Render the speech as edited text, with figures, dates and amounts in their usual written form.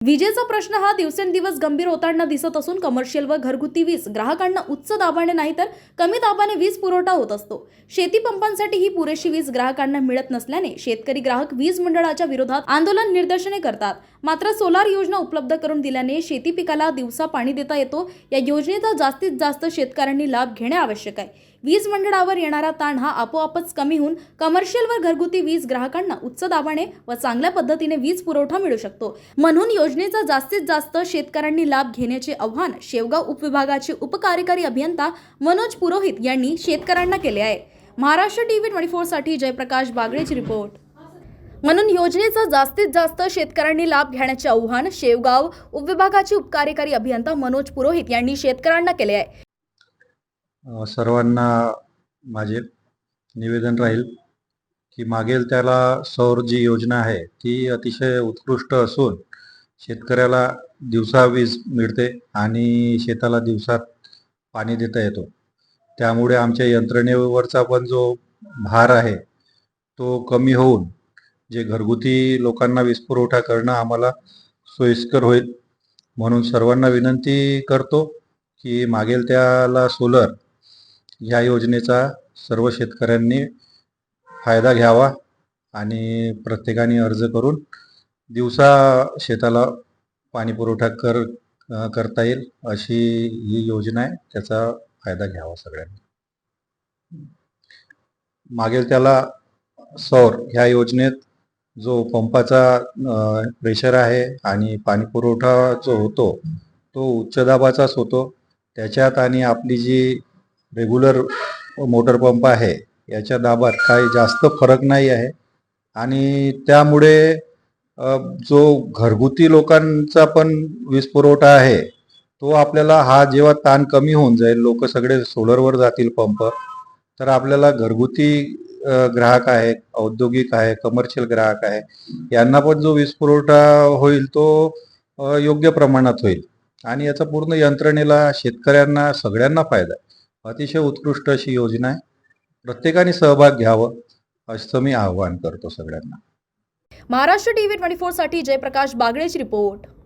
विजेचा प्रश्न हा दिवसेंदिवस गंभीर होताना दिसत असून कमर्शियल व घरगुती वीज ग्राहकांना उच्च दाबाने नाही तर कमी दाबाने वीज पुरवठा होत असतो। शेती पंपांसाठी ही पुरेशी वीज ग्राहकांना मिळत नसल्याने शेतकरी ग्राहक वीज मंडळाच्या विरोधात आंदोलन निदर्शने करतात। मात्र सोलार योजना उपलब्ध करून दिल्याने शेती पिकाला दिवसा पाणी देता येतो। या योजनेचा जास्तीत जास्त शेतकऱ्यांनी लाभ घेणे आवश्यक आहे। वीज मंडळावर येणारा ताण हा आपोआपच कमी होऊन कमर्शियल व घरगुती वीज ग्राहकांना उच्च दाबाने व चांगल्या पद्धतीने वीज पुरवठा मिळू शकतो। म्हणून योजनेचा जास्तीत जास्त शेतकऱ्यांनी लाभ घेण्याचे आवाहन शेवगाव उपविभागाचे उपकार्यकारी अभियंता मनोज पुरोहित यांनी शेतकऱ्यांना केले आहे। महाराष्ट्र टीव्ही 24 साठी जयप्रकाश बागडेची रिपोर्ट। म्हणून योजनेचा जास्तीत जास्त शेतकऱ्यांनी लाभ घेण्याचे आवाहन शेवगाव उपविभागाचे उपकार्यकारी अभियंता मनोज पुरोहित यांनी शेतकऱ्यांना केले आहे। सर्वांना माझे निवेदन राहील की मागेल त्याला सौर जी योजना आहे ती अतिशय उत्कृष्ट असून शेतकऱ्याला दिवसा वीज मिळते आणि शेताला दिवसात पाणी देता येतो। त्यामुळे आमच्या यंत्रणेवरचा पण जो भार आहे तो कमी होऊन जे घरगुती लोकांना वीज पुरवठा करणं आम्हाला सोयीस्कर होईल। म्हणून सर्वांना विनंती करतो की मागेल त्याला सोलर ह्या योजनेचा सर्व शेतकऱ्यांनी फायदा घ्यावा आणि प्रत्येकाने अर्ज करून दिवसा शेताला पाणी पुरवठा करता येईल अशी ही योजना आहे, त्याचा फायदा घ्यावा सगळ्यांनी। मागेल त्याला सौर ह्या योजनेत जो पंपाचा प्रेशर आहे आणि पाणी पुरवठा जो होतो तो उच्च दाबाचाच होतो। त्याच्यात आणि आपली जी रेग्युलर मोटर पंप आहे याच्या दाबात काही जास्त फरक नाही आहे आणि त्यामुळे जो घरगुती लोकांचा पण वीज पुरवठा आहे तो आपल्याला हा जेव्हा ताण कमी होऊन जाईल, लोक सगळे सोलरवर जातील पंप, तर आपल्याला घरगुती ग्राहक आहे, औद्योगिक आहे, कमर्शियल ग्राहक आहे, यांना पण जो वीज पुरवठा होईल तो योग्य प्रमाणात होईल आणि याचा पूर्ण यंत्रणेला, शेतकऱ्यांना, सगळ्यांना फायदा आहे। अतिशय उत्कृष्ट अशी योजना आहे, प्रत्येकाने सहभाग घ्यावा असं मी आवाहन करतो सगळ्यांना। महाराष्ट्र टीव्ही 24 साठी जयप्रकाश बागडेची रिपोर्ट।